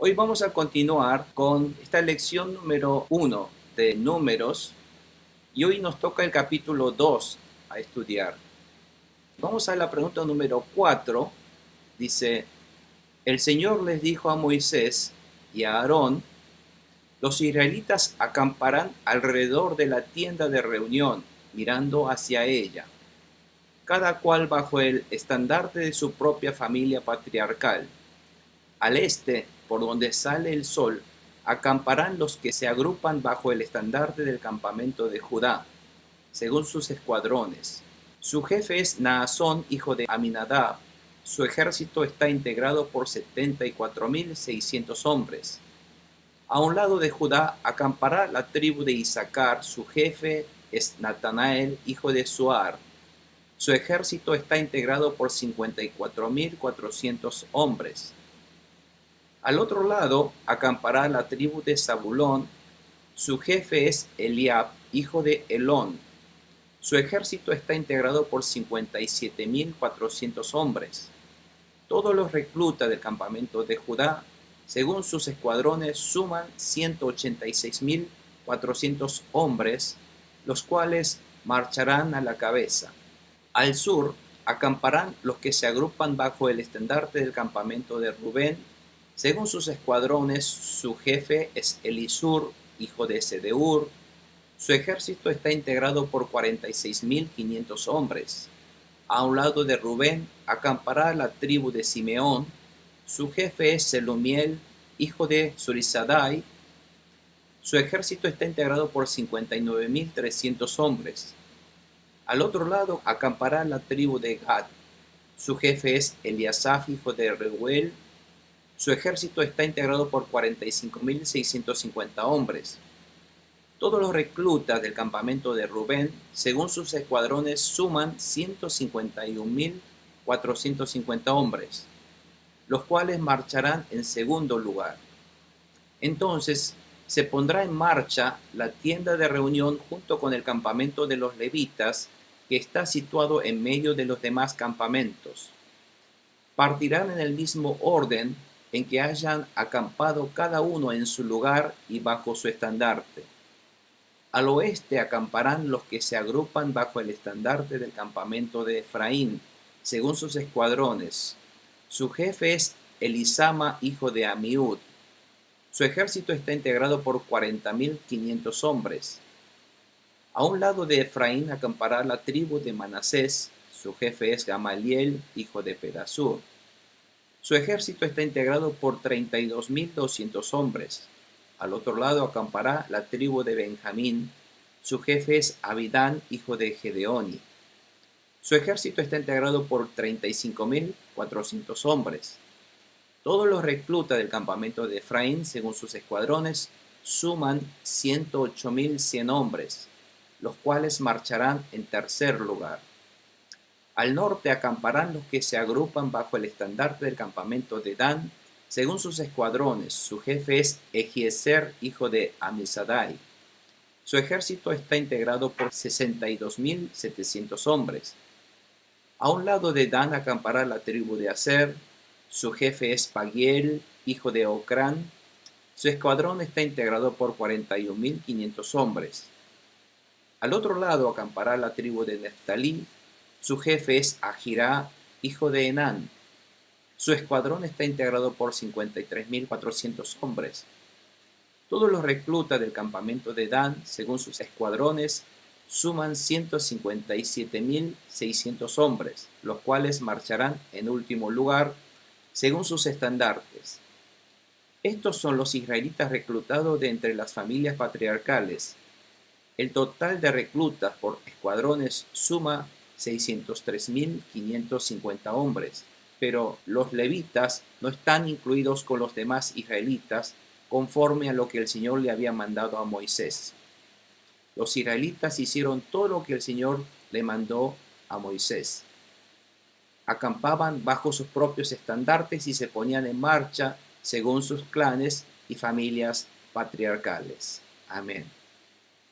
Hoy vamos a continuar con esta lección número 1 de Números y hoy nos toca el capítulo 2 a estudiar. Vamos a la pregunta número 4. Dice, el Señor les dijo a Moisés y a Aarón, los israelitas acamparán alrededor de la tienda de reunión, mirando hacia ella, cada cual bajo el estandarte de su propia familia patriarcal. Al este, por donde sale el sol, acamparán los que se agrupan bajo el estandarte del campamento de Judá, según sus escuadrones. Su jefe es Naasón, hijo de Aminadab. Su ejército está integrado por 74.600 hombres. A un lado de Judá acampará la tribu de Isaacar. Su jefe es Natanael, hijo de Suar. Su ejército está integrado por 54.400 hombres. Al otro lado acampará la tribu de Zabulón. Su jefe es Eliab, hijo de Helón. Su ejército está integrado por 57.400 hombres. Todos los reclutas del campamento de Judá, según sus escuadrones, suman 186.400 hombres, los cuales marcharán a la cabeza. Al sur acamparán los que se agrupan bajo el estandarte del campamento de Rubén. Según sus escuadrones, su jefe es Elisur, hijo de Sedeur. Su ejército está integrado por 46.500 hombres. A un lado de Rubén acampará la tribu de Simeón. Su jefe es Selumiel, hijo de Zurisadai. Su ejército está integrado por 59.300 hombres. Al otro lado acampará la tribu de Gad. Su jefe es Eliasaf, hijo de Reuel. Su ejército está integrado por 45.650 hombres. Todos los reclutas del campamento de Rubén, según sus escuadrones, suman 151.450 hombres, los cuales marcharán en segundo lugar. Entonces se pondrá en marcha la tienda de reunión junto con el campamento de los levitas, que está situado en medio de los demás campamentos. Partirán en el mismo orden en que hayan acampado cada uno en su lugar y bajo su estandarte. Al oeste acamparán los que se agrupan bajo el estandarte del campamento de Efraín, según sus escuadrones. Su jefe es Elisama, hijo de Amiud. Su ejército está integrado por 40.500 hombres. A un lado de Efraín acampará la tribu de Manasés. Su jefe es Gamaliel, hijo de Pedasur. Su ejército está integrado por 32.200 hombres. Al otro lado acampará la tribu de Benjamín. Su jefe es Abidán, hijo de Gedeoni. Su ejército está integrado por 35.400 hombres. Todos los reclutas del campamento de Efraín, según sus escuadrones, suman 108.100 hombres, los cuales marcharán en tercer lugar. Al norte acamparán los que se agrupan bajo el estandarte del campamento de Dan, según sus escuadrones. Su jefe es Ejiezer, hijo de Amisadai. Su ejército está integrado por 62.700 hombres. A un lado de Dan acampará la tribu de Aser. Su jefe es Pagiel, hijo de Ocrán. Su escuadrón está integrado por 41.500 hombres. Al otro lado acampará la tribu de Neftalí. Su jefe es Ahirá, hijo de Enán. Su escuadrón está integrado por 53.400 hombres. Todos los reclutas del campamento de Dan, según sus escuadrones, suman 157.600 hombres, los cuales marcharán en último lugar, según sus estandartes. Estos son los israelitas reclutados de entre las familias patriarcales. El total de reclutas por escuadrones suma 603.550 hombres, pero los levitas no están incluidos con los demás israelitas conforme a lo que el Señor le había mandado a Moisés. Los israelitas hicieron todo lo que el Señor le mandó a Moisés. Acampaban bajo sus propios estandartes y se ponían en marcha según sus clanes y familias patriarcales. Amén.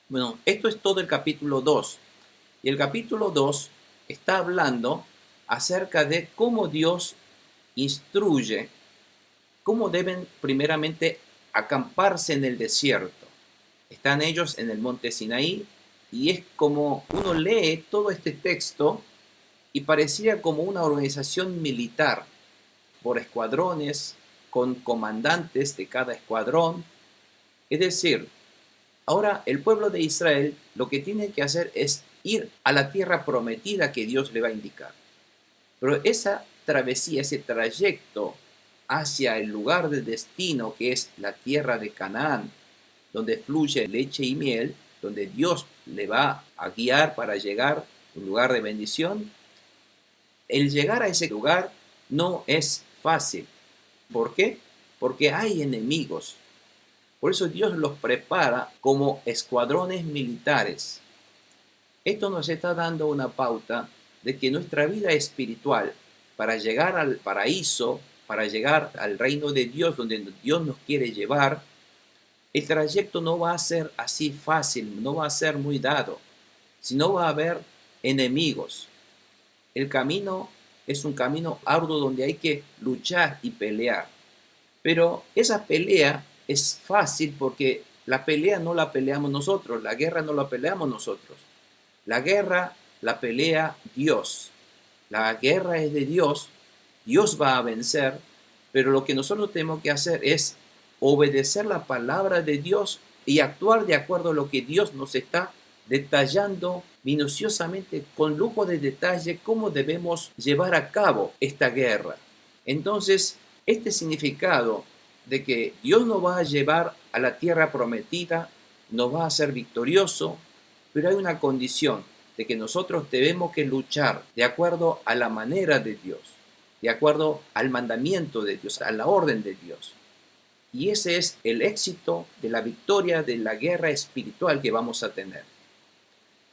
Bueno, esto es todo el capítulo 2. Y el capítulo 2 está hablando acerca de cómo Dios instruye ¿Cómo deben primeramente acamparse en el desierto? Están ellos en el monte Sinaí y es como uno lee todo este texto y parecía como una organización militar por escuadrones, con comandantes de cada escuadrón. Es decir, ahora el pueblo de Israel lo que tiene que hacer es ir a la tierra prometida que Dios le va a indicar. Pero esa travesía, ese trayecto hacia el lugar de destino que es la tierra de Canaán, donde fluye leche y miel, donde Dios le va a guiar para llegar a un lugar de bendición, el llegar a ese lugar no es fácil. ¿Por qué? Porque hay enemigos. Por eso Dios los prepara como escuadrones militares. Esto nos está dando una pauta de que nuestra vida espiritual, para llegar al paraíso, para llegar al reino de Dios, donde Dios nos quiere llevar, el trayecto no va a ser así fácil, no va a ser muy dado, sino va a haber enemigos. El camino es un camino arduo donde hay que luchar y pelear. Pero esa pelea es fácil porque la pelea no la peleamos nosotros, la guerra no la peleamos nosotros. La guerra la pelea Dios. La guerra es de Dios, Dios va a vencer, pero lo que nosotros tenemos que hacer es obedecer la palabra de Dios y actuar de acuerdo a lo que Dios nos está detallando minuciosamente, con lujo de detalle, cómo debemos llevar a cabo esta guerra. Entonces, este significado de que Dios nos va a llevar a la tierra prometida, nos va a hacer victorioso, pero hay una condición, de que nosotros debemos que luchar de acuerdo a la manera de Dios, de acuerdo al mandamiento de Dios, a la orden de Dios. Y ese es el éxito de la victoria de la guerra espiritual que vamos a tener.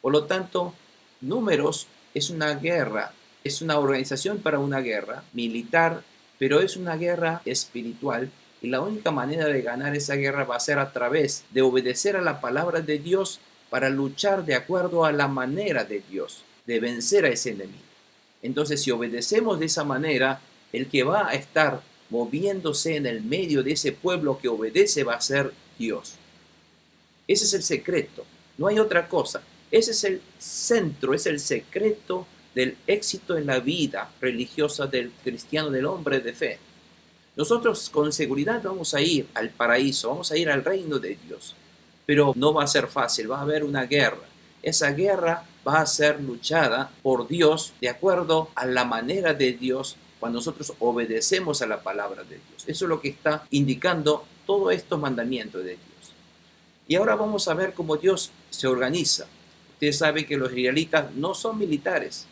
Por lo tanto, Números es una guerra, es una organización para una guerra militar, pero es una guerra espiritual y la única manera de ganar esa guerra va a ser a través de obedecer a la palabra de Dios para luchar de acuerdo a la manera de Dios, de vencer a ese enemigo. Entonces, si obedecemos de esa manera, el que va a estar moviéndose en el medio de ese pueblo que obedece va a ser Dios. Ese es el secreto, no hay otra cosa. Ese es el centro, es el secreto del éxito en la vida religiosa del cristiano, del hombre de fe. Nosotros con seguridad vamos a ir al paraíso, vamos a ir al reino de Dios, pero no va a ser fácil, va a haber una guerra. Esa guerra va a ser luchada por Dios de acuerdo a la manera de Dios cuando nosotros obedecemos a la palabra de Dios. Eso es lo que está indicando todos estos mandamientos de Dios. Y ahora vamos a ver cómo Dios se organiza. Ustedes saben que los israelitas no son militares,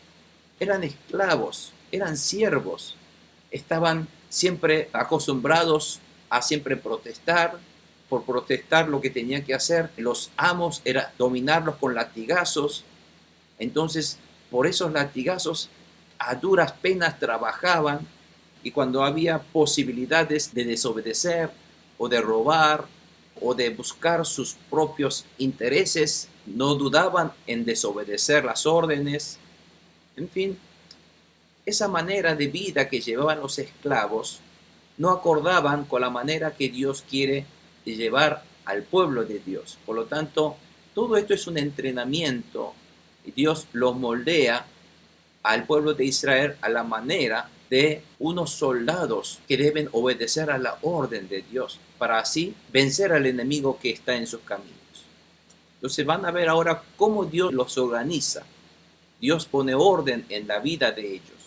eran esclavos, eran siervos, estaban siempre acostumbrados a siempre protestar. Por protestar lo que tenían que hacer los amos era dominarlos con latigazos. Entonces, por esos latigazos, a duras penas trabajaban, y cuando había posibilidades de desobedecer o de robar o de buscar sus propios intereses, no dudaban en desobedecer las órdenes. En fin, esa manera de vida que llevaban los esclavos no acordaban con la manera que Dios quiere llevar al pueblo de Dios. Por lo tanto, todo esto es un entrenamiento y Dios los moldea al pueblo de Israel a la manera de unos soldados que deben obedecer a la orden de Dios para así vencer al enemigo que está en sus caminos. Entonces van a ver ahora cómo Dios los organiza. Dios pone orden en la vida de ellos.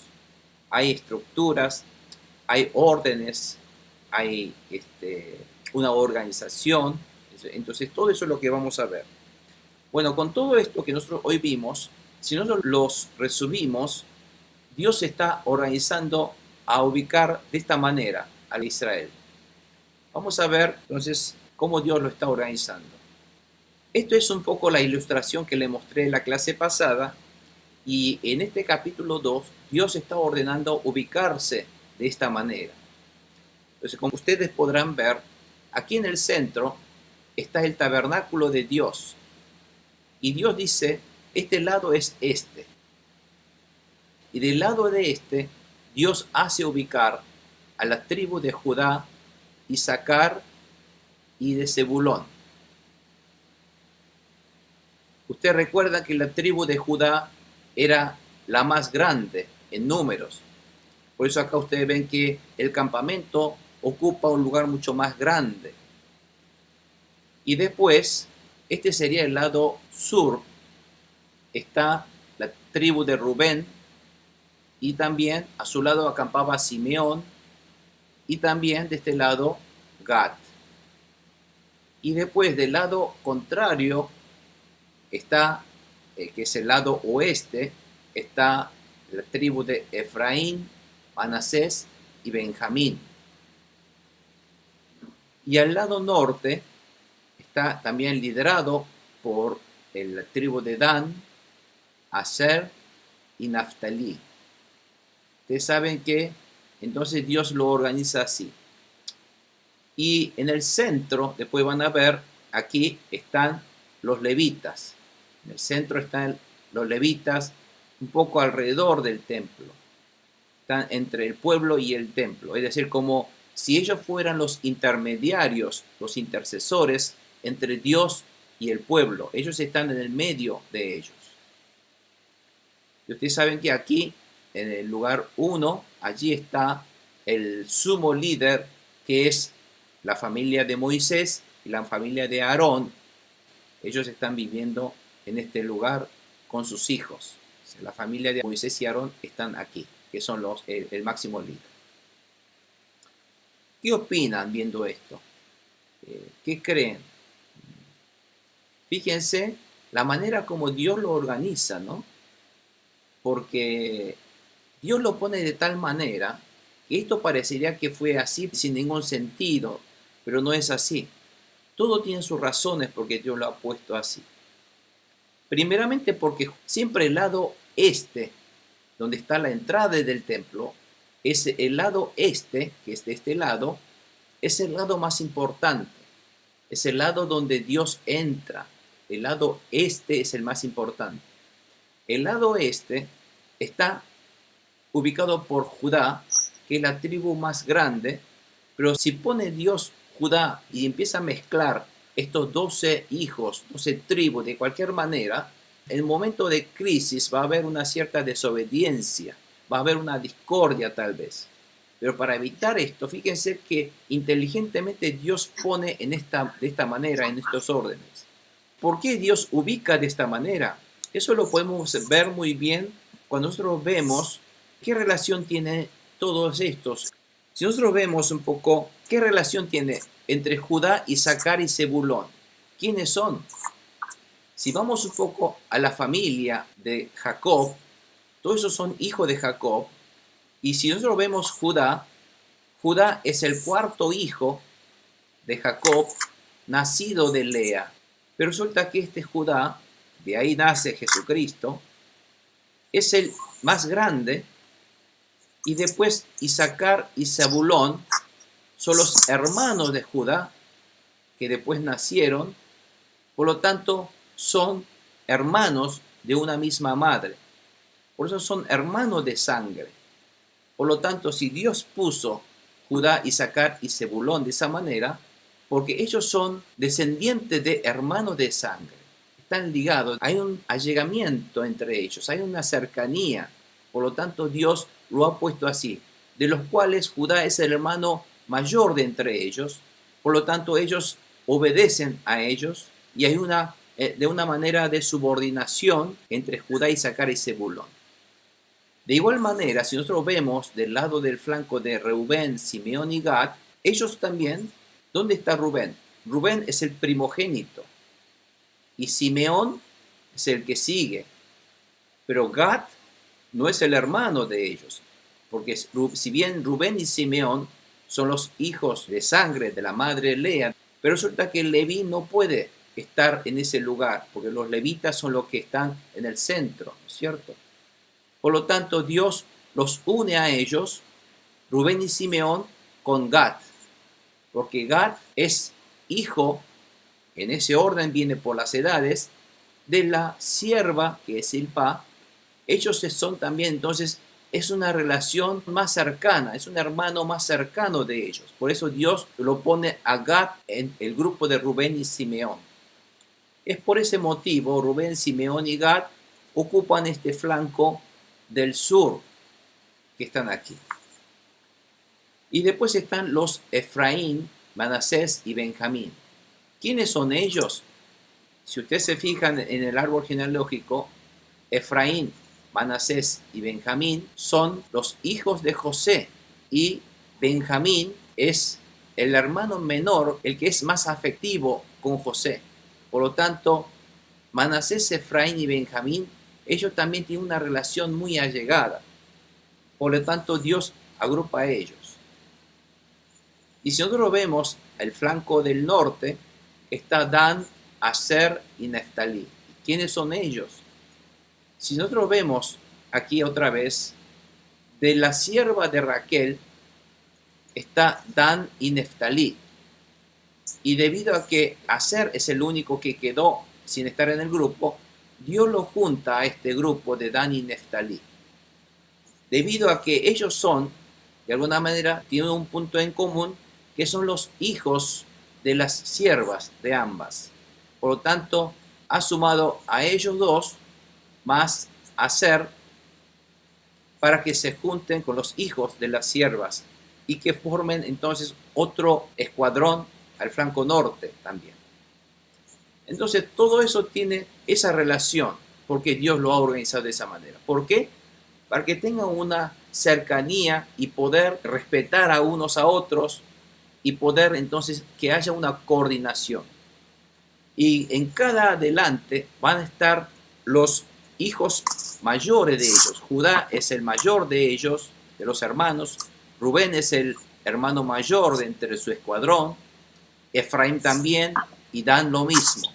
Hay estructuras, hay órdenes, hay una organización. Entonces todo eso es lo que vamos a ver. Bueno, con todo esto que nosotros hoy vimos, si nosotros los resumimos, Dios está organizando a ubicar de esta manera a Israel. Vamos a ver entonces cómo Dios lo está organizando. Esto es un poco la ilustración que le mostré en la clase pasada, y en este capítulo 2 Dios está ordenando ubicarse de esta manera. Entonces, como ustedes podrán ver, aquí en el centro está el tabernáculo de Dios. Y Dios dice, este lado es este. Y del lado de este, Dios hace ubicar a la tribu de Judá Isaacar y de Zebulón. Usted recuerda que la tribu de Judá era la más grande en números. Por eso acá ustedes ven que el campamento ocupa un lugar mucho más grande. Y después, este sería el lado sur. Está la tribu de Rubén y también a su lado acampaba Simeón y también de este lado Gad. Y después del lado contrario está, que es el lado oeste, está la tribu de Efraín, Manasés y Benjamín. Y al lado norte está también liderado por la tribu de Dan, Aser y Naftalí. Ustedes saben que entonces Dios lo organiza así. Y en el centro, después van a ver, aquí están los levitas. En el centro están los levitas un poco alrededor del templo. Están entre el pueblo y el templo. Es decir, como si ellos fueran los intermediarios, los intercesores entre Dios y el pueblo. Ellos están en el medio de ellos. Y ustedes saben que aquí, en el lugar 1, allí está el sumo líder, que es la familia de Moisés y la familia de Aarón. Ellos están viviendo en este lugar con sus hijos. La familia de Moisés y Aarón están aquí, que son el máximo líder. ¿Qué opinan viendo esto? ¿Qué creen? Fíjense la manera como Dios lo organiza, ¿no? Porque Dios lo pone de tal manera que esto parecería que fue así sin ningún sentido, pero no es así. Todo tiene sus razones porque Dios lo ha puesto así. Primeramente porque siempre el lado este, donde está la entrada del templo, es el lado este, que es de este lado, es el lado más importante. Es el lado donde Dios entra. El lado este es el más importante. El lado este está ubicado por Judá, que es la tribu más grande, pero si pone Dios Judá y empieza a mezclar estos 12 hijos, 12 tribus de cualquier manera, en el momento de crisis va a haber una cierta desobediencia, va a haber una discordia tal vez. Pero para evitar esto, fíjense que inteligentemente Dios pone de esta manera, en estos órdenes. ¿Por qué Dios ubica de esta manera? Eso lo podemos ver muy bien cuando nosotros vemos qué relación tiene todos estos. Si nosotros vemos un poco qué relación tiene entre Judá, Isaacar y Zebulón, ¿quiénes son? Si vamos un poco a la familia de Jacob, todos esos son hijos de Jacob. Y si nosotros vemos Judá, Judá es el cuarto hijo de Jacob, nacido de Lea. Pero resulta que este Judá, de ahí nace Jesucristo, es el más grande. Y después Isaacar y Zebulón son los hermanos de Judá, que después nacieron. Por lo tanto, son hermanos de una misma madre. Por eso son hermanos de sangre. Por lo tanto, si Dios puso Judá, Isaacar y Zebulón de esa manera, porque ellos son descendientes de hermanos de sangre. Están ligados, hay un allegamiento entre ellos, hay una cercanía. Por lo tanto, Dios lo ha puesto así, de los cuales Judá es el hermano mayor de entre ellos. Por lo tanto, ellos obedecen a ellos y hay de una manera de subordinación entre Judá, Isaacar y Zebulón. De igual manera, si nosotros vemos del lado del flanco de Reubén, Simeón y Gad, ellos también, ¿dónde está Rubén? Rubén es el primogénito y Simeón es el que sigue, pero Gad no es el hermano de ellos, porque si bien Rubén y Simeón son los hijos de sangre de la madre Lea, pero resulta que Leví no puede estar en ese lugar, porque los levitas son los que están en el centro, ¿no es cierto? Por lo tanto, Dios los une a ellos, Rubén y Simeón, con Gad, porque Gad es hijo, en ese orden viene por las edades, de la sierva, que es Silpa. Ellos son también entonces es una relación más cercana, es un hermano más cercano de ellos. Por eso Dios lo pone a Gad en el grupo de Rubén y Simeón. Es por ese motivo Rubén, Simeón y Gad ocupan este flanco del sur que están aquí. Y después están los Efraín, Manasés y Benjamín. ¿Quiénes son ellos? Si ustedes se fijan en el árbol genealógico, Efraín, Manasés y Benjamín son los hijos de José, y Benjamín es el hermano menor, el que es más afectivo con José. Por lo tanto, Manasés, Efraín y Benjamín, ellos también tienen una relación muy allegada. Por lo tanto, Dios agrupa a ellos. Y si nosotros vemos el flanco del norte, está Dan, Aser y Neftalí. ¿Quiénes son ellos? Si nosotros vemos aquí otra vez, de la sierva de Raquel está Dan y Neftalí. Y debido a que Aser es el único que quedó sin estar en el grupo, Dios lo junta a este grupo de Dan y Neftalí. Debido a que ellos son, de alguna manera, tienen un punto en común, que son los hijos de las siervas de ambas. Por lo tanto, ha sumado a ellos dos más Aser para que se junten con los hijos de las siervas y que formen entonces otro escuadrón al flanco norte también. Entonces todo eso tiene esa relación porque Dios lo ha organizado de esa manera. ¿Por qué? Para que tengan una cercanía y poder respetar a unos a otros y poder entonces que haya una coordinación. Y en cada adelante van a estar los hijos mayores de ellos. Judá es el mayor de ellos, de los hermanos. Rubén es el hermano mayor de entre su escuadrón. Efraín también, y Dan lo mismo.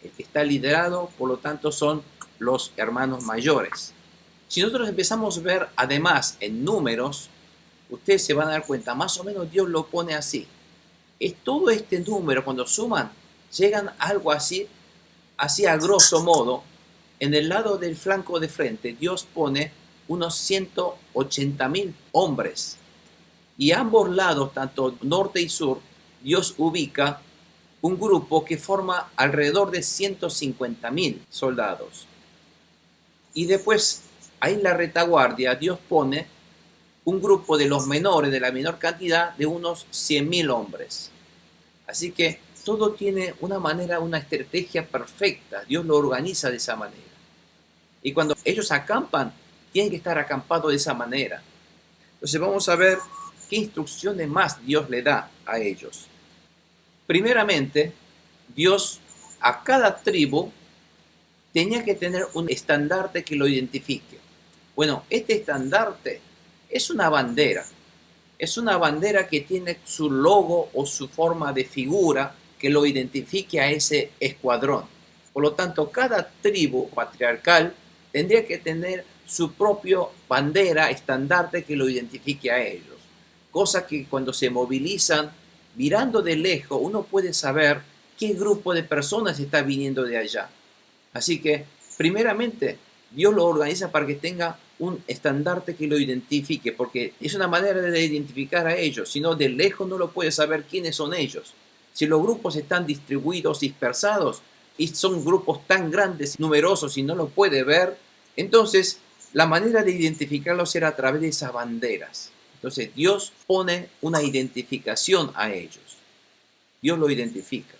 El que está liderado, por lo tanto, son los hermanos mayores. Si nosotros empezamos a ver además en números, ustedes se van a dar cuenta, más o menos Dios lo pone así. Es todo este número, cuando suman, llegan a algo así a grosso modo. En el lado del flanco de frente, Dios pone unos 180.000 hombres. Y a ambos lados, tanto norte y sur, Dios ubica un grupo que forma alrededor de 150.000 soldados. Y después, ahí en la retaguardia, Dios pone un grupo de los menores, de la menor cantidad, de unos 100.000 hombres. Así que todo tiene una manera, una estrategia perfecta. Dios lo organiza de esa manera. Y cuando ellos acampan, tienen que estar acampados de esa manera. Entonces vamos a ver qué instrucciones más Dios le da a ellos. Primeramente, Dios a cada tribu tenía que tener un estandarte que lo identifique. Bueno, este estandarte es una bandera. Es una bandera que tiene su logo o su forma de figura que lo identifique a ese escuadrón. Por lo tanto, cada tribu patriarcal tendría que tener su propio bandera, estandarte que lo identifique a ellos. Cosa que cuando se movilizan, mirando de lejos, uno puede saber qué grupo de personas está viniendo de allá. Así que, primeramente, Dios lo organiza para que tenga un estandarte que lo identifique, porque es una manera de identificar a ellos. Si no, de lejos no lo puede saber quiénes son ellos. Si los grupos están distribuidos, dispersados, y son grupos tan grandes, numerosos, y no lo puede ver, entonces la manera de identificarlos era a través de esas banderas. Entonces Dios pone una identificación a ellos. Dios lo identifica.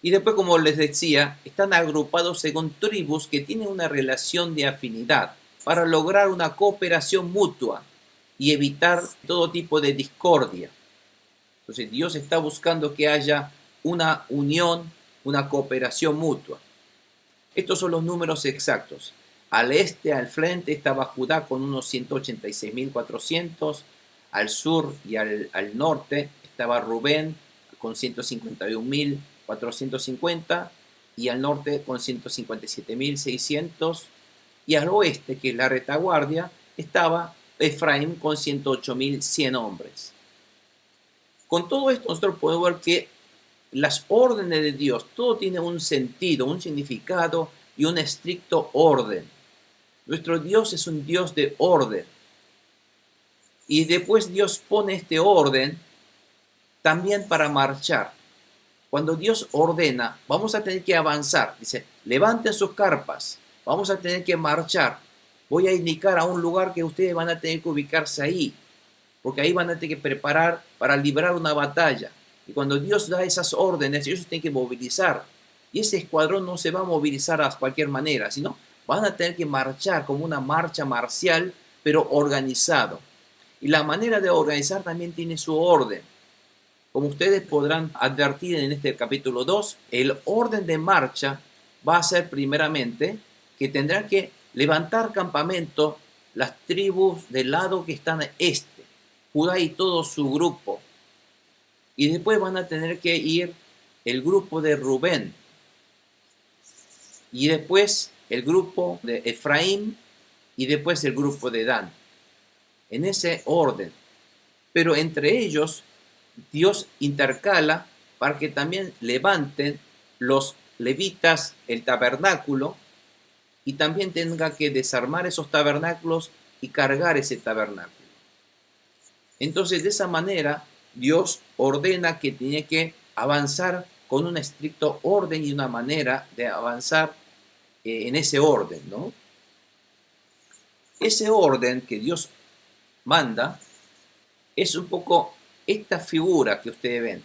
Y después, como les decía, están agrupados según tribus que tienen una relación de afinidad para lograr una cooperación mutua y evitar todo tipo de discordia. Entonces Dios está buscando que haya una unión, una cooperación mutua. Estos son los números exactos. Al este, al frente, estaba Judá con unos 186.400. Al sur y al norte estaba Rubén con 151.450. Y al norte con 157.600. Y al oeste, que es la retaguardia, estaba Efraín con 108.100 hombres. Con todo esto nosotros podemos ver que las órdenes de Dios, todo tiene un sentido, un significado y un estricto orden. Nuestro Dios es un Dios de orden. Y después Dios pone este orden también para marchar. Cuando Dios ordena, vamos a tener que avanzar. Dice, levanten sus carpas, vamos a tener que marchar. Voy a indicar a un lugar que ustedes van a tener que ubicarse ahí, porque ahí van a tener que preparar para librar una batalla. Y cuando Dios da esas órdenes, ellos tienen que movilizar. Y ese escuadrón no se va a movilizar a cualquier manera, sino van a tener que marchar como una marcha marcial, pero organizado. Y la manera de organizar también tiene su orden. Como ustedes podrán advertir en este capítulo 2, el orden de marcha va a ser primeramente que tendrán que levantar campamento las tribus del lado que están este, Judá y todo su grupo. Y después van a tener que ir el grupo de Rubén. Y después el grupo de Efraín. Y después el grupo de Dan. En ese orden. Pero entre ellos, Dios intercala para que también levanten los levitas el tabernáculo y también tenga que desarmar esos tabernáculos y cargar ese tabernáculo. Entonces, de esa manera, Dios ordena que tiene que avanzar con un estricto orden y una manera de avanzar en ese orden, ¿no? Ese orden que Dios manda es un poco esta figura que ustedes ven.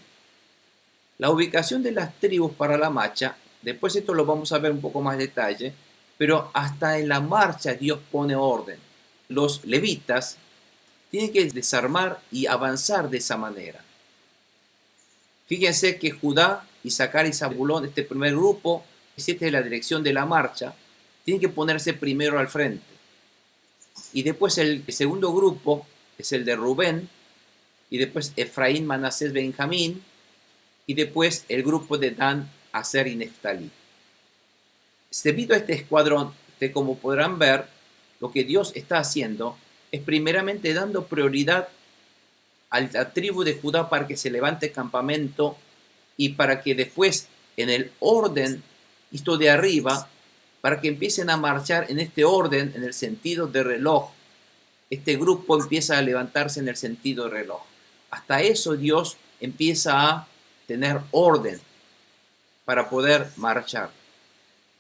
La ubicación de las tribus para la marcha, después esto lo vamos a ver un poco más detalle, pero hasta en la marcha Dios pone orden. Los levitas tienen que desarmar y avanzar de esa manera. Fíjense que Judá, Isaacar y Zabulón, este primer grupo, si esta es la dirección de la marcha, tienen que ponerse primero al frente. Y después el segundo grupo es el de Rubén, y después Efraín, Manasés, Benjamín, y después el grupo de Dan, Aser y Neftalí. Debido a este escuadrón, como podrán ver, lo que Dios está haciendo es primeramente dando prioridad a la tribu de Judá para que se levante campamento y para que después, en el orden, esto de arriba, para que empiecen a marchar en este orden, en el sentido de reloj. Este grupo empieza a levantarse en el sentido de reloj. Hasta eso Dios empieza a tener orden para poder marchar.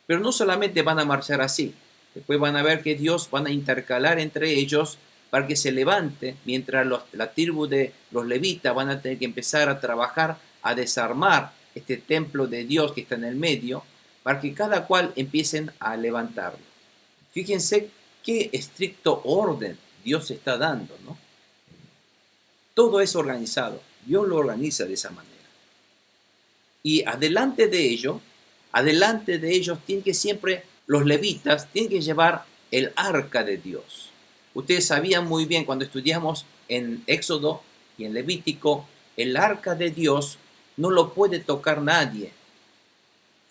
Pero no solamente van a marchar así. Después van a ver que Dios van a intercalar entre ellos para que se levante, mientras la tribu de los levitas van a tener que empezar a trabajar, a desarmar este templo de Dios que está en el medio, para que cada cual empiecen a levantarlo. Fíjense qué estricto orden Dios está dando, ¿no? Todo es organizado. Dios lo organiza de esa manera. Y adelante de ellos tienen que siempre, los levitas tienen que llevar el arca de Dios. Ustedes sabían muy bien cuando estudiamos en Éxodo y en Levítico, el arca de Dios no lo puede tocar nadie.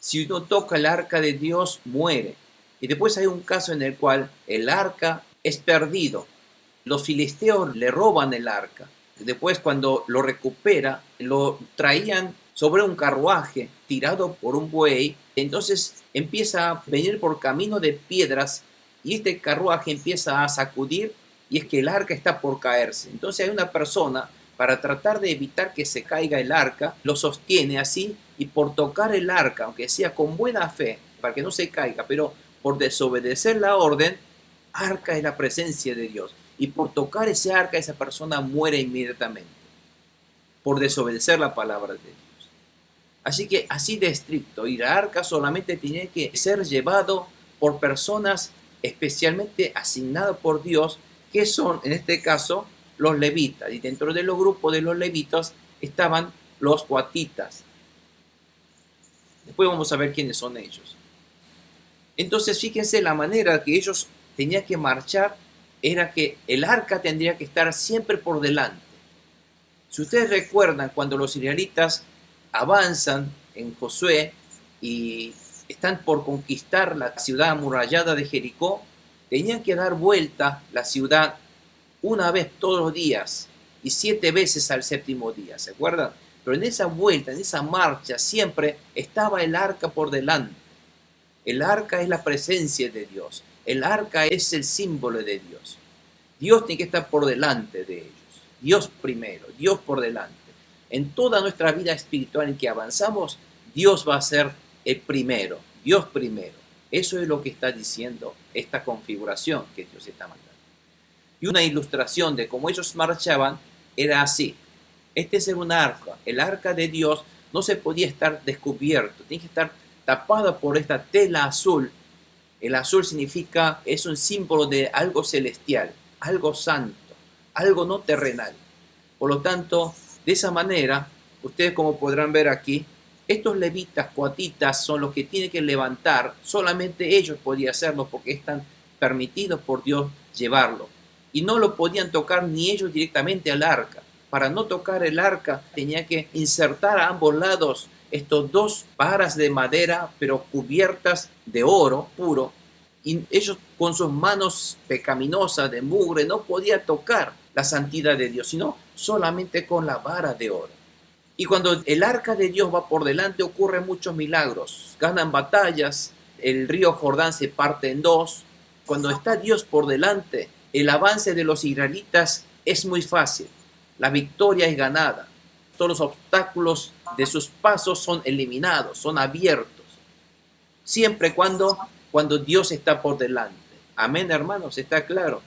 Si uno toca el arca de Dios, muere. Y después hay un caso en el cual el arca es perdido. Los filisteos le roban el arca. Después, cuando lo recupera, lo traían sobre un carruaje tirado por un buey. Entonces empieza a venir por camino de piedras y este carruaje empieza a sacudir y es que el arca está por caerse. Entonces hay una persona, para tratar de evitar que se caiga el arca, lo sostiene así y por tocar el arca, aunque sea con buena fe, para que no se caiga, pero por desobedecer la orden, arca es la presencia de Dios. Y por tocar ese arca, esa persona muere inmediatamente, por desobedecer la palabra de Dios. Así que así de estricto, y la arca solamente tiene que ser llevado por personas especialmente asignadas por Dios, que son, en este caso, los levitas. Y dentro de los grupos de los levitas estaban los coatitas. Después vamos a ver quiénes son ellos. Entonces, fíjense, la manera que ellos tenían que marchar era que el arca tendría que estar siempre por delante. Si ustedes recuerdan, cuando los israelitas avanzan en Josué y están por conquistar la ciudad amurallada de Jericó, tenían que dar vuelta la ciudad una vez todos los días y 7 veces al séptimo día, ¿se acuerdan? Pero en esa vuelta, en esa marcha, siempre estaba el arca por delante. El arca es la presencia de Dios. El arca es el símbolo de Dios. Dios tiene que estar por delante de ellos. Dios primero, Dios por delante. En toda nuestra vida espiritual en que avanzamos, Dios va a ser el primero, Dios primero. Eso es lo que está diciendo esta configuración que Dios está mandando. Y una ilustración de cómo ellos marchaban era así. Este es un arca. El arca de Dios no se podía estar descubierto, tiene que estar tapada por esta tela azul. El azul significa, es un símbolo de algo celestial, algo santo, algo no terrenal. Por lo tanto, de esa manera, ustedes como podrán ver aquí, estos levitas, coatitas, son los que tienen que levantar, solamente ellos podían hacerlo porque están permitidos por Dios llevarlo. Y no lo podían tocar ni ellos directamente al arca. Para no tocar el arca, tenía que insertar a ambos lados estos dos varas de madera, pero cubiertas de oro puro. Y ellos con sus manos pecaminosas de mugre no podían tocar la santidad de Dios, sino solamente con la vara de oro. Y cuando el arca de Dios va por delante, ocurren muchos milagros. Ganan batallas, el río Jordán se parte en dos. Cuando está Dios por delante, el avance de los israelitas es muy fácil. La victoria es ganada. Todos los obstáculos de sus pasos son eliminados, son abiertos. Siempre cuando Dios está por delante. Amén, hermanos, está claro.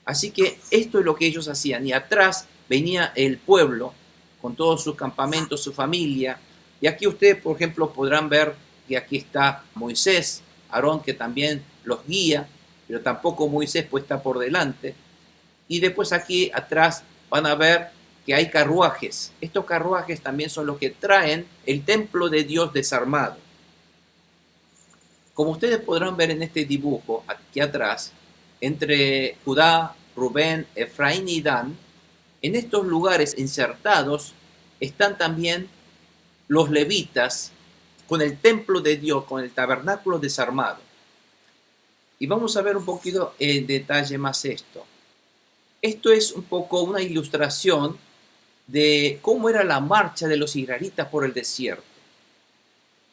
Así que esto es lo que ellos hacían. Y atrás venía el pueblo con todos sus campamentos, su familia. Y aquí ustedes, por ejemplo, podrán ver que aquí está Moisés, Aarón, que también los guía, pero tampoco Moisés pues está por delante. Y después aquí atrás van a ver que hay carruajes. Estos carruajes también son los que traen el templo de Dios desarmado. Como ustedes podrán ver en este dibujo, aquí atrás, entre Judá, Rubén, Efraín y Dan, en estos lugares insertados están también los levitas con el templo de Dios, con el tabernáculo desarmado. Y vamos a ver un poquito en detalle más esto. Esto es un poco una ilustración de cómo era la marcha de los israelitas por el desierto.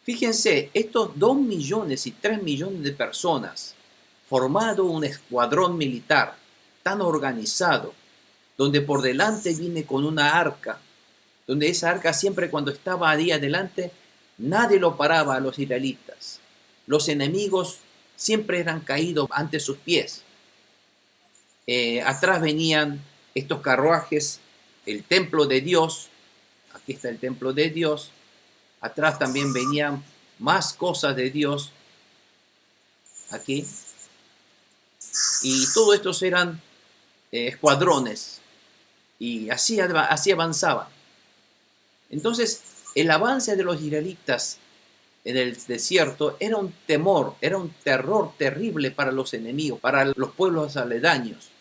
Fíjense, estos 2 millones y 3 millones de personas, formado un escuadrón militar tan organizado, donde por delante viene con una arca, donde esa arca siempre cuando estaba ahí adelante, nadie lo paraba a los israelitas. Los enemigos siempre eran caídos ante sus pies. Atrás venían estos carruajes, el templo de Dios, aquí está el templo de Dios, atrás también venían más cosas de Dios, aquí, y todos estos eran escuadrones, y así avanzaban. Entonces, el avance de los israelitas en el desierto era un temor, era un terror terrible para los enemigos, para los pueblos aledaños.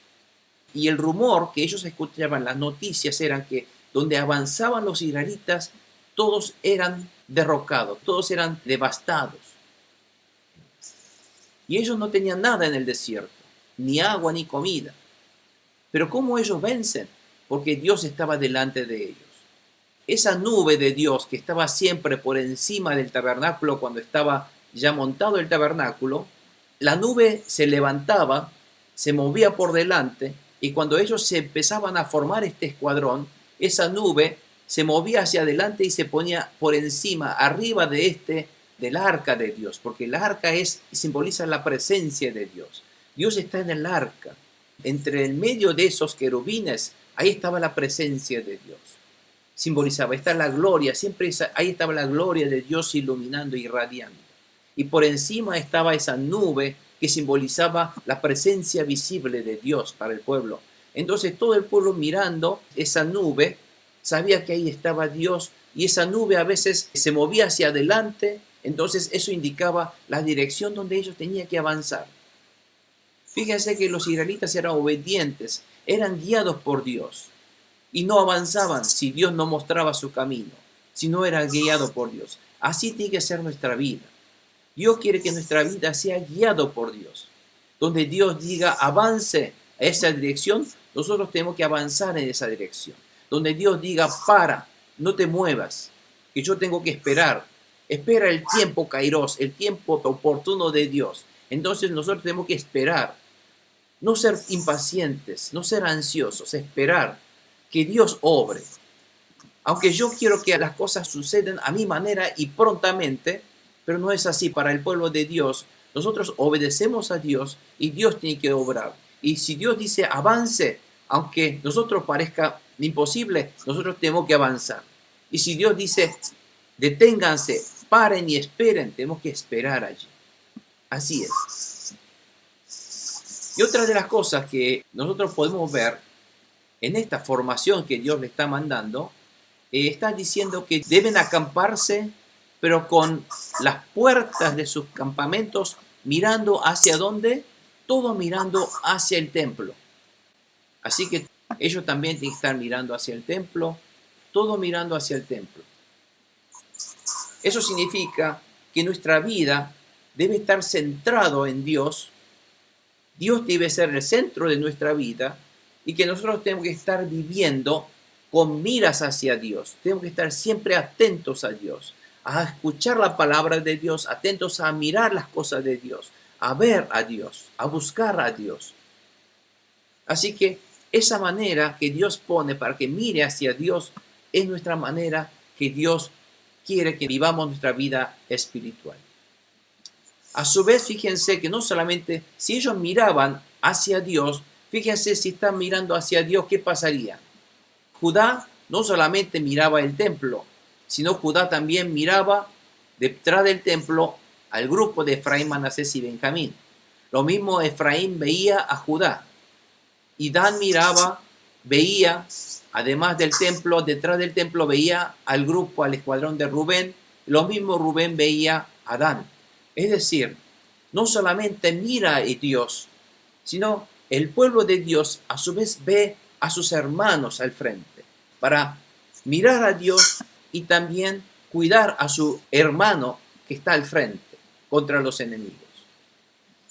Y el rumor que ellos escuchaban, las noticias eran que donde avanzaban los israelitas, todos eran derrocados, todos eran devastados. Y ellos no tenían nada en el desierto, ni agua ni comida. Pero ¿cómo ellos vencen? Porque Dios estaba delante de ellos. Esa nube de Dios que estaba siempre por encima del tabernáculo cuando estaba ya montado el tabernáculo, la nube se levantaba, se movía por delante, y cuando ellos se empezaban a formar este escuadrón, esa nube se movía hacia adelante y se ponía por encima, arriba del arca de Dios, porque el arca simboliza la presencia de Dios. Dios está en el arca. Entre el medio de esos querubines, ahí estaba la presencia de Dios. Simbolizaba, está la gloria, ahí estaba la gloria de Dios iluminando y irradiando. Y por encima estaba esa nube que simbolizaba la presencia visible de Dios para el pueblo. Entonces todo el pueblo mirando esa nube, sabía que ahí estaba Dios, y esa nube a veces se movía hacia adelante, entonces eso indicaba la dirección donde ellos tenían que avanzar. Fíjense que los israelitas eran obedientes, eran guiados por Dios, y no avanzaban si Dios no mostraba su camino, si no era guiado por Dios. Así tiene que ser nuestra vida. Dios quiere que nuestra vida sea guiado por Dios. Donde Dios diga avance a esa dirección, nosotros tenemos que avanzar en esa dirección. Donde Dios diga para, no te muevas, que yo tengo que esperar. Espera el tiempo kairos, el tiempo oportuno de Dios. Entonces nosotros tenemos que esperar, no ser impacientes, no ser ansiosos, esperar que Dios obre. Aunque yo quiero que las cosas sucedan a mi manera y prontamente, pero no es así. Para el pueblo de Dios, nosotros obedecemos a Dios y Dios tiene que obrar. Y si Dios dice avance, aunque nosotros parezca imposible, nosotros tenemos que avanzar. Y si Dios dice deténganse, paren y esperen, tenemos que esperar allí. Así es. Y otra de las cosas que nosotros podemos ver en esta formación que Dios le está mandando, está diciendo que deben acamparse, pero con las puertas de sus campamentos mirando hacia dónde, todo mirando hacia el templo. Así que ellos también tienen que estar mirando hacia el templo, todo mirando hacia el templo. Eso significa que nuestra vida debe estar centrado en Dios. Dios debe ser el centro de nuestra vida y que nosotros tenemos que estar viviendo con miras hacia Dios. Tenemos que estar siempre atentos a Dios, a escuchar la palabra de Dios, atentos a mirar las cosas de Dios, a ver a Dios, a buscar a Dios. Así que esa manera que Dios pone para que mire hacia Dios es nuestra manera que Dios quiere que vivamos nuestra vida espiritual. A su vez, fíjense que no solamente si ellos miraban hacia Dios, fíjense si están mirando hacia Dios, ¿qué pasaría? Judá no solamente miraba el templo, sino Judá también miraba detrás del templo al grupo de Efraín, Manasés y Benjamín. Lo mismo Efraín veía a Judá. Y Dan miraba, veía, además del templo, detrás del templo veía al grupo, al escuadrón de Rubén. Lo mismo Rubén veía a Dan. Es decir, no solamente mira a Dios, sino el pueblo de Dios a su vez ve a sus hermanos al frente, para mirar a Dios y también cuidar a su hermano que está al frente contra los enemigos.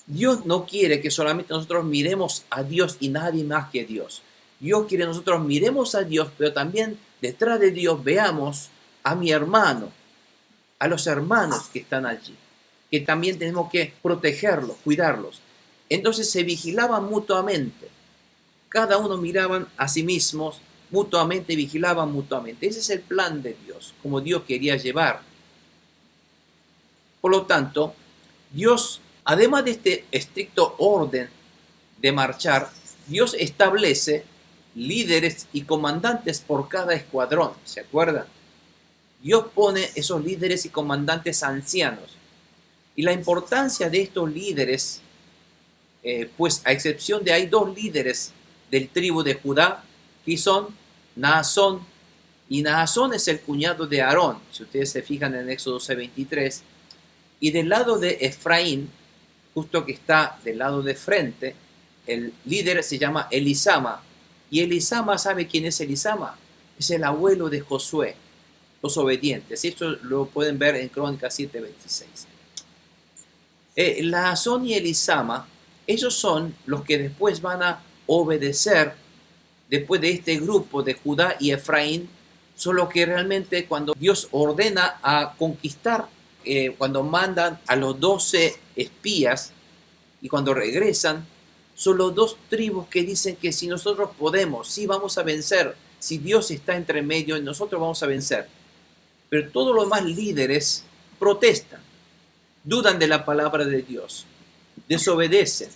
Dios no quiere que solamente nosotros miremos a Dios y nadie más que Dios. Dios quiere que nosotros miremos a Dios, pero también detrás de Dios veamos a mi hermano, a los hermanos que están allí, que también tenemos que protegerlos, cuidarlos. Entonces se vigilaban mutuamente. Cada uno miraban a sí mismos mutuamente, vigilaban mutuamente. Ese es el plan de Dios, como Dios quería llevar. Por lo tanto, Dios, además de este estricto orden de marchar, Dios establece líderes y comandantes por cada escuadrón, ¿se acuerdan? Dios pone esos líderes y comandantes ancianos. Y la importancia de estos líderes, pues a excepción de hay dos líderes del tribu de Judá, que son Naasón, y Naasón es el cuñado de Aarón, si ustedes se fijan en Éxodo 23, y del lado de Efraín, justo que está del lado de frente, el líder se llama Elisama, y Elisama, ¿sabe quién es Elisama? Es el abuelo de Josué, los obedientes. Esto lo pueden ver en Crónicas 7:26. Naasón y Elisama, ellos son los que después van a obedecer, después de este grupo de Judá y Efraín, son los que realmente cuando Dios ordena a conquistar, cuando mandan a los 12 espías y cuando regresan, son los dos tribus que dicen que si nosotros podemos, sí vamos a vencer, si Dios está entre medio, nosotros vamos a vencer. Pero todos los demás líderes protestan, dudan de la palabra de Dios, desobedecen.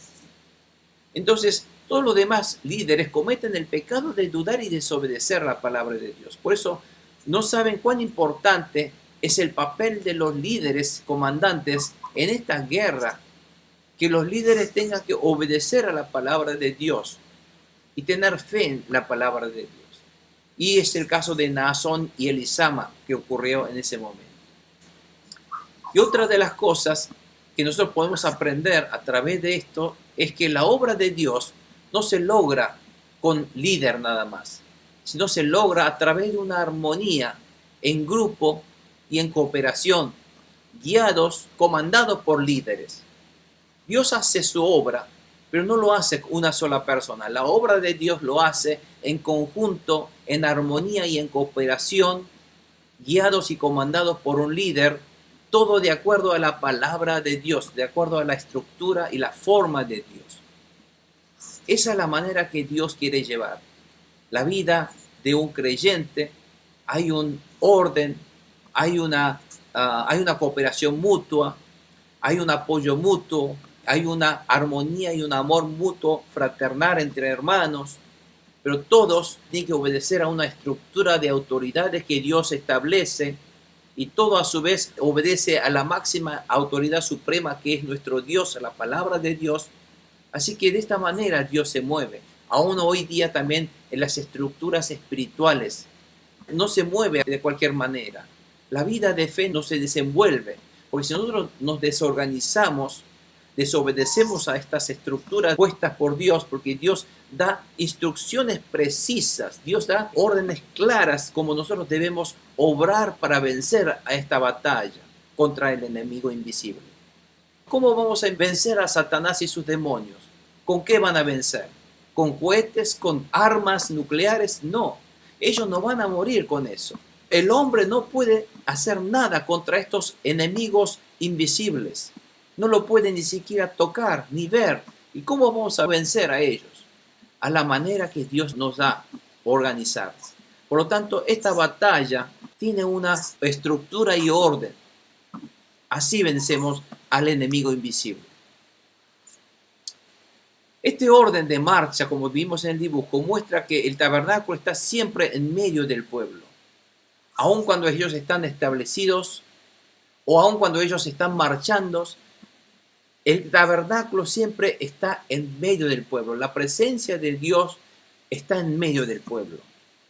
Entonces, todos los demás líderes cometen el pecado de dudar y desobedecer la palabra de Dios. Por eso, no saben cuán importante es el papel de los líderes comandantes en esta guerra, que los líderes tengan que obedecer a la palabra de Dios y tener fe en la palabra de Dios. Y es el caso de Naasón y Elisama que ocurrió en ese momento. Y otra de las cosas que nosotros podemos aprender a través de esto es que la obra de Dios no se logra con líder nada más, sino se logra a través de una armonía en grupo y en cooperación, guiados, comandados por líderes. Dios hace su obra, pero no lo hace una sola persona. La obra de Dios lo hace en conjunto, en armonía y en cooperación, guiados y comandados por un líder, todo de acuerdo a la palabra de Dios, de acuerdo a la estructura y la forma de Dios. Esa es la manera que Dios quiere llevar la vida de un creyente. Hay un orden, hay una cooperación mutua, hay un apoyo mutuo, hay una armonía y un amor mutuo fraternal entre hermanos, pero todos tienen que obedecer a una estructura de autoridades que Dios establece, y todo a su vez obedece a la máxima autoridad suprema que es nuestro Dios, a la palabra de Dios. Así que de esta manera Dios se mueve. Aún hoy día también en las estructuras espirituales no se mueve de cualquier manera. La vida de fe no se desenvuelve, porque si nosotros nos desorganizamos, desobedecemos a estas estructuras puestas por Dios, porque Dios da instrucciones precisas, Dios da órdenes claras como nosotros debemos obrar para vencer a esta batalla contra el enemigo invisible. ¿Cómo vamos a vencer a Satanás y sus demonios? ¿Con qué van a vencer? ¿Con cohetes? ¿Con armas nucleares? No, ellos no van a morir con eso. El hombre no puede hacer nada contra estos enemigos invisibles. No lo puede ni siquiera tocar ni ver. ¿Y cómo vamos a vencer a ellos? A la manera que Dios nos da organizar. Por lo tanto, esta batalla tiene una estructura y orden. Así vencemos al enemigo invisible. Este orden de marcha, como vimos en el dibujo, muestra que el tabernáculo está siempre en medio del pueblo. Aun cuando ellos están establecidos o aun cuando ellos están marchando, el tabernáculo siempre está en medio del pueblo. La presencia de Dios está en medio del pueblo.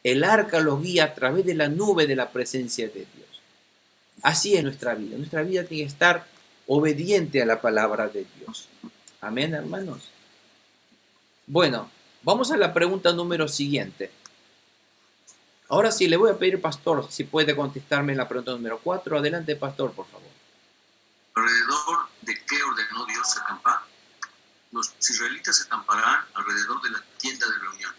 El arca los guía a través de la nube de la presencia de Dios. Así es nuestra vida. Nuestra vida tiene que estar obediente a la palabra de Dios. Amén, hermanos. Bueno, vamos a la pregunta número siguiente. Ahora sí, le voy a pedir, pastor, si puede contestarme la pregunta número 4. Adelante, pastor, por favor. ¿Alrededor de qué ordenó Dios acampar? Los israelitas acamparán alrededor de la tienda de reunión,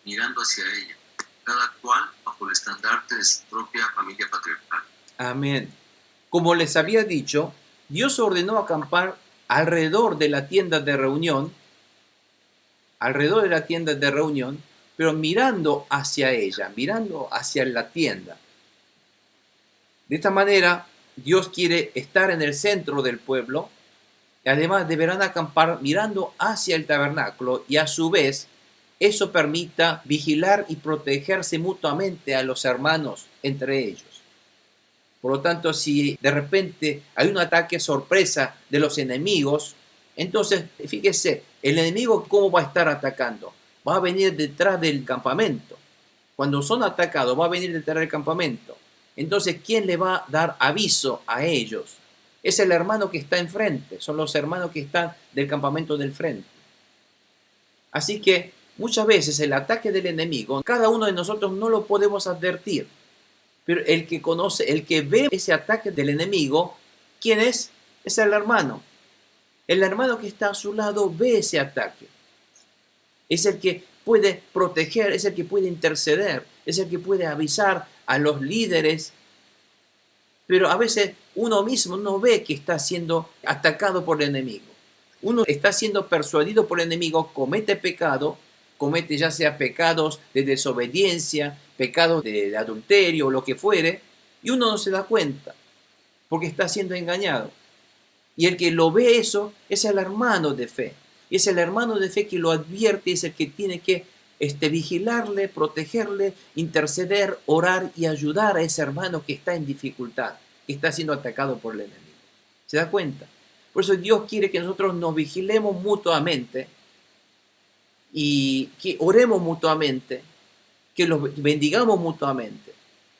mirando hacia ella, cada cual bajo el estandarte de su propia familia patriarcal. Amén. Como les había dicho, Dios ordenó acampar alrededor de la tienda de reunión, pero mirando hacia ella, mirando hacia la tienda. De esta manera, Dios quiere estar en el centro del pueblo, y además deberán acampar mirando hacia el tabernáculo, y a su vez eso permita vigilar y protegerse mutuamente a los hermanos entre ellos. Por lo tanto, si de repente hay un ataque sorpresa de los enemigos, entonces fíjese, el enemigo ¿cómo va a estar atacando? Va a venir detrás del campamento. Cuando son atacados, va a venir detrás del campamento. Entonces, ¿quién le va a dar aviso a ellos? Es el hermano que está enfrente, son los hermanos que están del campamento del frente. Así que muchas veces el ataque del enemigo, cada uno de nosotros no lo podemos advertir. Pero el que conoce, el que ve ese ataque del enemigo, ¿quién es? Es el hermano. El hermano que está a su lado ve ese ataque. Es el que puede proteger, es el que puede interceder, es el que puede avisar a los líderes. Pero a veces uno mismo no ve que está siendo atacado por el enemigo. Uno está siendo persuadido por el enemigo, comete pecado, comete ya sea pecados de desobediencia, pecados de adulterio o lo que fuere, y uno no se da cuenta porque está siendo engañado. Y el que lo ve eso es el hermano de fe. Y es el hermano de fe que lo advierte, es el que tiene que vigilarle, protegerle, interceder, orar y ayudar a ese hermano que está en dificultad, que está siendo atacado por el enemigo. ¿Se da cuenta? Por eso Dios quiere que nosotros nos vigilemos mutuamente y que oremos mutuamente, que los bendigamos mutuamente.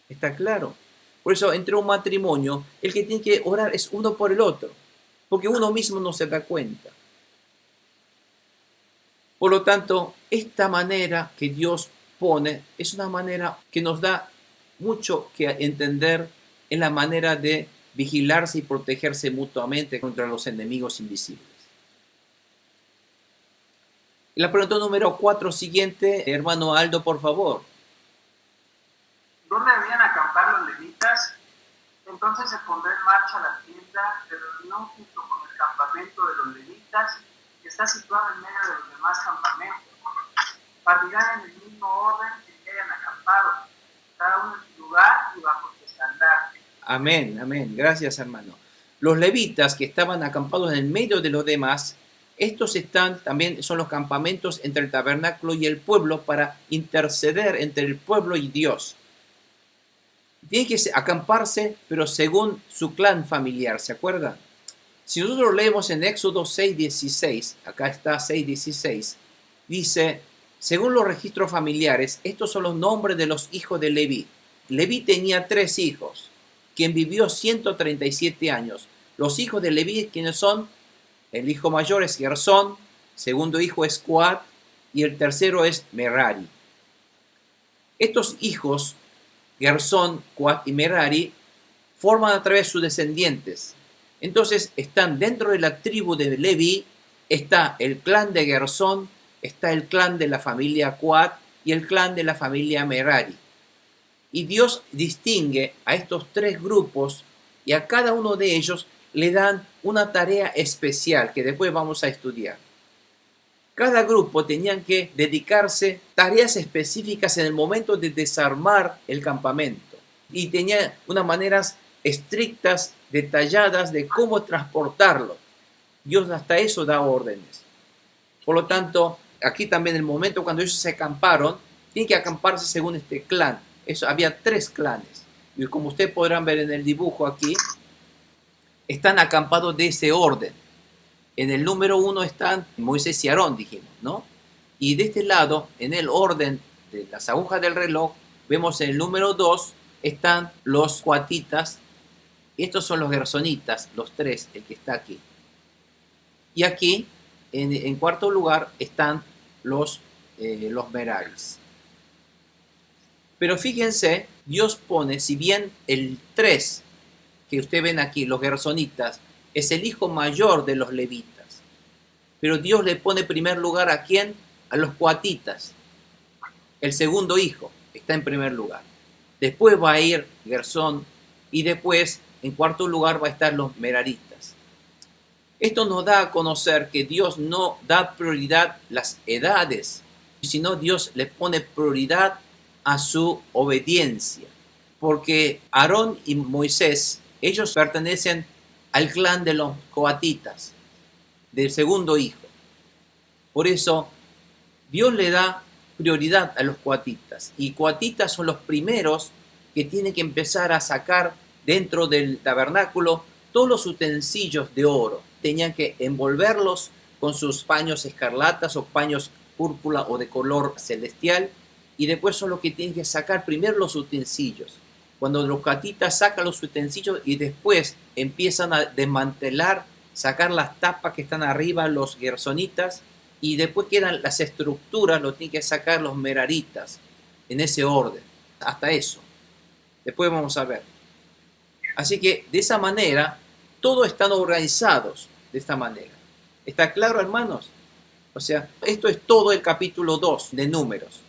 ¿Está claro? Por eso entre un matrimonio, el que tiene que orar es uno por el otro, porque uno mismo no se da cuenta. Por lo tanto, esta manera que Dios pone es una manera que nos da mucho que entender en la manera de vigilarse y protegerse mutuamente contra los enemigos invisibles. La pregunta número 4 siguiente, hermano Aldo, por favor. ¿Dónde debían acampar los levitas? En Entonces se pondrá en marcha la tienda de reunión junto con el campamento de los levitas, que está situado en medio de los demás campamentos. Partirán en el mismo orden en que hayan acampado, cada uno en su lugar y bajo su estandarte. Amén, amén. Gracias, hermano. Los levitas que estaban acampados en el medio de los demás, estos también son los campamentos entre el tabernáculo y el pueblo para interceder entre el pueblo y Dios. Tienen que acamparse, pero según su clan familiar, ¿se acuerdan? Si nosotros leemos en Éxodo 6:16, acá está 6:16, dice, según los registros familiares, estos son los nombres de los hijos de Leví. Leví tenía 3 hijos, quien vivió 137 años. Los hijos de Leví, ¿quiénes son? El hijo mayor es Gersón, segundo hijo es Coat y el tercero es Merari. Estos hijos, Gersón, Coat y Merari, forman a través de sus descendientes. Entonces están dentro de la tribu de Leví, está el clan de Gersón, está el clan de la familia Coat y el clan de la familia Merari. Y Dios distingue a estos 3 grupos y a cada uno de ellos le dan una tarea especial que después vamos a estudiar. Cada grupo tenían que dedicarse a tareas específicas en el momento de desarmar el campamento. Y tenían unas maneras estrictas, detalladas de cómo transportarlo. Dios hasta eso da órdenes. Por lo tanto, aquí también el momento cuando ellos se acamparon, tienen que acamparse según este clan. Eso, había 3 clanes. Y como ustedes podrán ver en el dibujo aquí, están acampados de ese orden. En el número 1 están Moisés y Aarón, dijimos, ¿no? Y de este lado, en el orden de las agujas del reloj, vemos en el número 2 están los coatitas. Estos son los gersonitas, los 3, el que está aquí. Y aquí, en cuarto lugar, están los meraris. Pero fíjense, Dios pone, si bien el 3 que ustedes ven aquí, los gersonitas, es el hijo mayor de los levitas. Pero Dios le pone en primer lugar ¿a quién? A los coatitas. El segundo hijo está en primer lugar. Después va a ir Gersón y después, en cuarto lugar, va a estar los meraritas. Esto nos da a conocer que Dios no da prioridad a las edades, sino Dios le pone prioridad a su obediencia. Porque Aarón y Moisés, ellos pertenecen al clan de los coatitas, del segundo hijo. Por eso, Dios le da prioridad a los coatitas. Y coatitas son los primeros que tienen que empezar a sacar dentro del tabernáculo todos los utensilios de oro. Tenían que envolverlos con sus paños escarlatas o paños púrpura o de color celestial. Y después son los que tienen que sacar primero los utensilios. Cuando los coatitas sacan los utensilios y después empiezan a desmantelar, sacar las tapas que están arriba los gersonitas y después quedan las estructuras, lo tienen que sacar los meraritas en ese orden, hasta eso. Después vamos a ver. Así que de esa manera, todos están organizados de esta manera. ¿Está claro, hermanos? O sea, esto es todo el capítulo 2 de Números.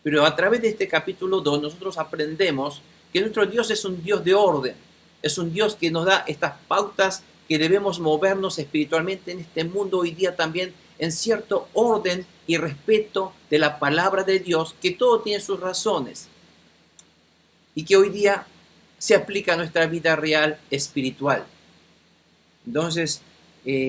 Pero a través de este capítulo 2 nosotros aprendemos que nuestro Dios es un Dios de orden, es un Dios que nos da estas pautas que debemos movernos espiritualmente en este mundo hoy día también en cierto orden y respeto de la palabra de Dios, que todo tiene sus razones y que hoy día se aplica a nuestra vida real espiritual. Entonces,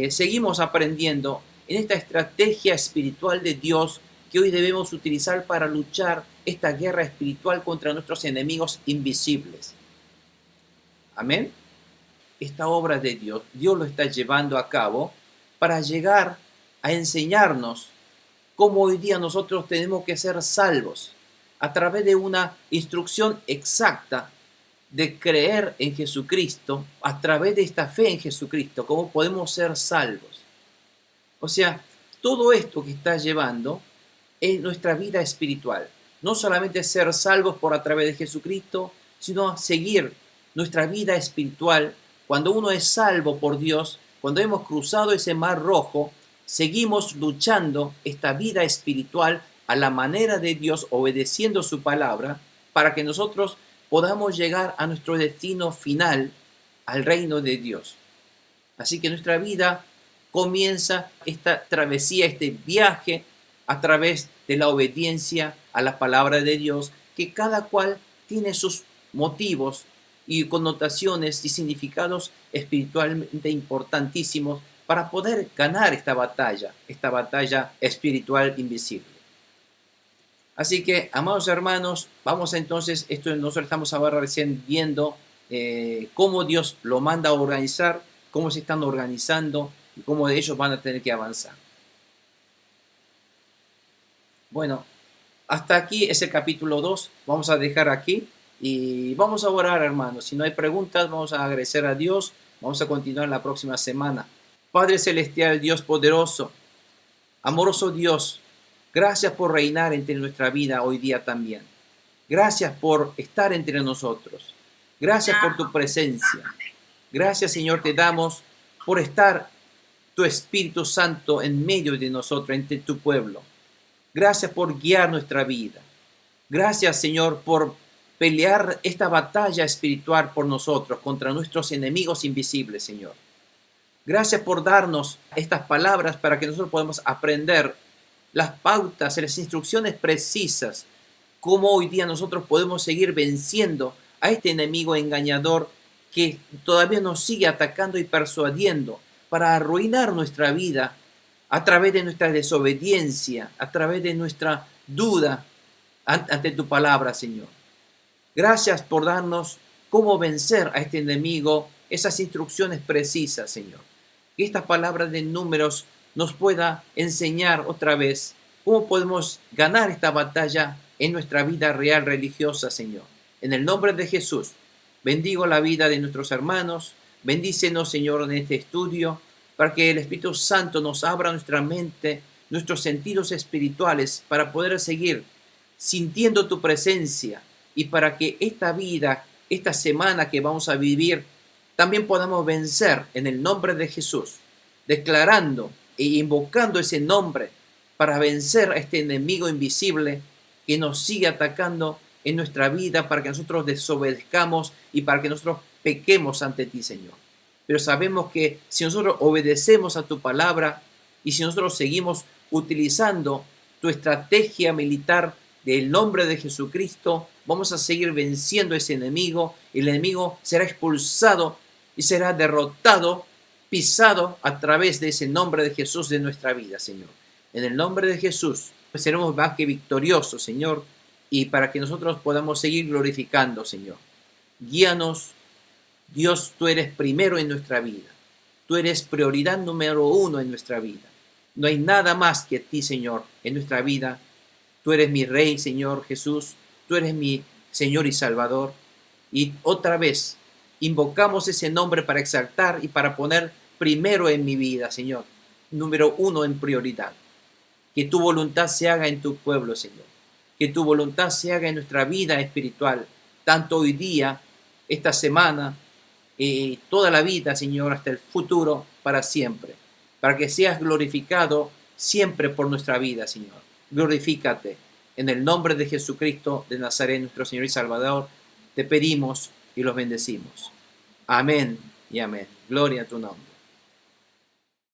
seguimos aprendiendo en esta estrategia espiritual de Dios que hoy debemos utilizar para luchar esta guerra espiritual contra nuestros enemigos invisibles. Amén. Esta obra de Dios, Dios lo está llevando a cabo para llegar a enseñarnos cómo hoy día nosotros tenemos que ser salvos a través de una instrucción exacta de creer en Jesucristo, a través de esta fe en Jesucristo, cómo podemos ser salvos. O sea, todo esto que está llevando es nuestra vida espiritual. No solamente ser salvos por a través de Jesucristo, sino seguir nuestra vida espiritual. Cuando uno es salvo por Dios, cuando hemos cruzado ese mar rojo, seguimos luchando esta vida espiritual a la manera de Dios, obedeciendo su palabra, para que nosotros podamos llegar a nuestro destino final, al reino de Dios. Así que nuestra vida comienza esta travesía, este viaje a través de la obediencia a la palabra de Dios, que cada cual tiene sus motivos y connotaciones y significados espiritualmente importantísimos para poder ganar esta batalla espiritual invisible. Así que, amados hermanos, vamos entonces, nosotros estamos ahora recién viendo cómo Dios lo manda a organizar, cómo se están organizando y cómo ellos van a tener que avanzar. Bueno, hasta aquí es el capítulo 2, vamos a dejar aquí y vamos a orar, hermanos. Si no hay preguntas, vamos a agradecer a Dios, vamos a continuar la próxima semana. Padre Celestial, Dios poderoso, amoroso Dios, gracias por reinar entre nuestra vida hoy día también. Gracias por estar entre nosotros. Gracias por tu presencia. Gracias, Señor, te damos por estar tu Espíritu Santo en medio de nosotros, entre tu pueblo. Gracias por guiar nuestra vida. Gracias, Señor, por pelear esta batalla espiritual por nosotros contra nuestros enemigos invisibles, Señor. Gracias por darnos estas palabras para que nosotros podamos aprender las pautas, las instrucciones precisas, cómo hoy día nosotros podemos seguir venciendo a este enemigo engañador que todavía nos sigue atacando y persuadiendo para arruinar nuestra vida a través de nuestra desobediencia, a través de nuestra duda ante tu palabra, Señor. Gracias por darnos cómo vencer a este enemigo, esas instrucciones precisas, Señor. Que estas palabras de Números nos pueda enseñar otra vez cómo podemos ganar esta batalla en nuestra vida real religiosa, Señor. En el nombre de Jesús, bendigo la vida de nuestros hermanos, bendícenos, Señor, en este estudio, para que el Espíritu Santo nos abra nuestra mente, nuestros sentidos espirituales, para poder seguir sintiendo tu presencia y para que esta vida, esta semana que vamos a vivir, también podamos vencer en el nombre de Jesús, declarando e invocando ese nombre para vencer a este enemigo invisible que nos sigue atacando en nuestra vida, para que nosotros desobedezcamos y para que nosotros pequemos ante ti, Señor. Pero sabemos que si nosotros obedecemos a tu palabra y si nosotros seguimos utilizando tu estrategia militar del nombre de Jesucristo, vamos a seguir venciendo a ese enemigo. El enemigo será expulsado y será derrotado, pisado a través de ese nombre de Jesús de nuestra vida, Señor. En el nombre de Jesús seremos más que victoriosos, Señor, y para que nosotros podamos seguir glorificando, Señor. Guíanos, Dios, tú eres primero en nuestra vida. Tú eres prioridad número 1 en nuestra vida. No hay nada más que ti, Señor, en nuestra vida. Tú eres mi Rey, Señor Jesús. Tú eres mi Señor y Salvador. Y otra vez, invocamos ese nombre para exaltar y para poner primero en mi vida, Señor. Número 1 en prioridad. Que tu voluntad se haga en tu pueblo, Señor. Que tu voluntad se haga en nuestra vida espiritual, tanto hoy día, esta semana, toda la vida, Señor, hasta el futuro, para siempre. Para que seas glorificado siempre por nuestra vida, Señor. Glorifícate. En el nombre de Jesucristo de Nazaret, nuestro Señor y Salvador, te pedimos y los bendecimos. Amén y amén. Gloria a tu nombre.